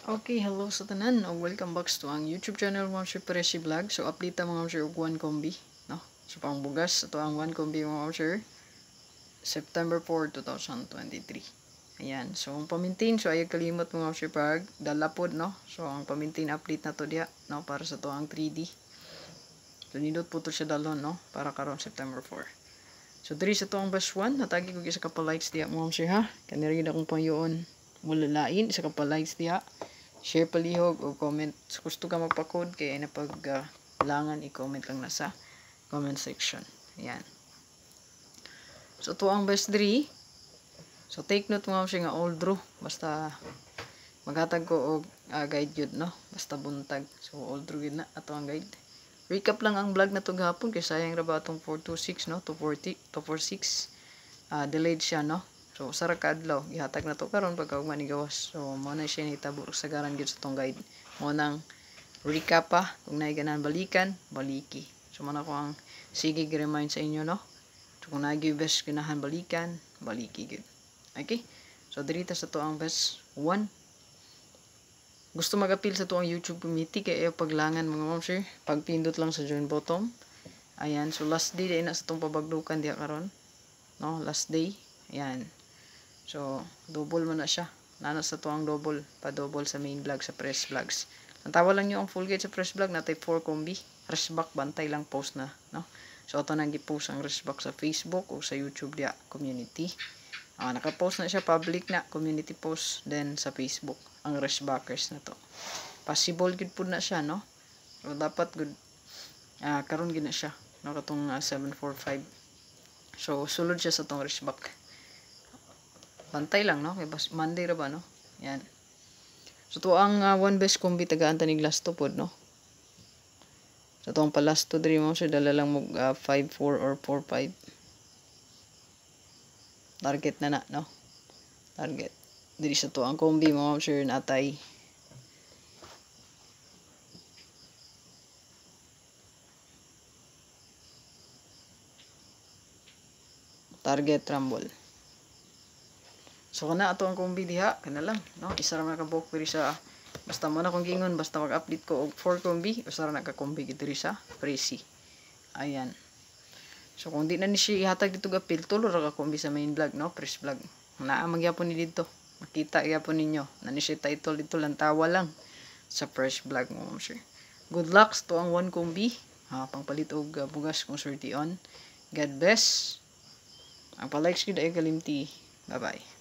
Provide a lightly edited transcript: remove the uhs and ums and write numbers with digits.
Okay, hello sa tanan. Welcome back to ang YouTube channel mo si Presi Vlog. So update ta mga sir og one combi, no? So pang bugas ito ang one combi mga sir. September 4, 2023. Ayan. So ang pamintain so ay kalimot mga sir pag dalapod, no? So ang pamintain update na to dia, no, para sa to ang 3D. So nindot po to siya dalon, no, para karon September 4. So diri sa to ang bus 1, natagi ko isa ka pa likes diya mga sir ha. Kaniri na kung payoon mula lain isa ka pa likes diya. Share palihog o comment. So, gusto ka magpa-code kaya napag langan i-comment lang na sa comment section. Ayan. So to ang best 3. So take note mga siya nga old draw. Basta maghatag ko og guide yun, no? Basta buntag. So old draw yun na ato ang guide. Recap lang ang vlog na to gahapon kay sayang ra ba atong 426, no? 246. Delayed siya, no? So sara ka adlaw gihatag na to karon pagka manigawas. So mo na siya nitabo sa garan gyud sa tong guide. Mo nang recap pa kung naay ganahan balikan, baliki. So mo na ko ang sige remind sa inyo, no? So kung naay best ganahan balikan, baliki gyud. Okay? So diri ta sa to ang best 1. Gusto mag-appeal sa to ang YouTube community kay paglangan mga ma'am sir. Pagpindot lang sa join button. Ayan, so last day na sa tong pabagdukan diha karon. No, last day. Ayan. So, double mo na siya. Nana sa to ang double. Pa-double sa main vlog sa press vlogs. Nantawa lang nyo ang full guide sa press vlog na type 4 combi. Restback, bantay lang post na. No? So, ito nang i-post ang restback sa Facebook o sa YouTube dia community. Naka-post na siya public na community post. Then, sa Facebook. Ang restbackers na to. Possible good po na siya, no? So, dapat good. Karon gina siya. No? Katong 745. So, sulod siya sa tong restback. Bantay lang, no? Kaya Monday ra ba, no? Yan. So to ang one best combi tagaan tanig last to pod, no? So to ang palast to diri mo sir dala lang mo 5-4 or 4-5. Target na, no? Target. Diri sa to ang combi mo sir natay target rumble. So kana ato ang combi diha, kana lang, no? Isa ra man ka book diri sa basta mo na kung gingon basta mag-update ko og 4 combi, usa ra na ka combi diri sa Presi. Ayan. So kung di na ni siya ihatag dito ga tulo ra ka combi sa main vlog, no? Press vlog. Naa magyapon ni dito. Makita gyapon ninyo. Na ni siya title dito lang tawa lang sa fresh vlog mo, sir. Good luck to ang 1 combi. Pangpalit og bugas kung surti on. God bless. Ang pa-likes gid ay kalimti. Bye-bye.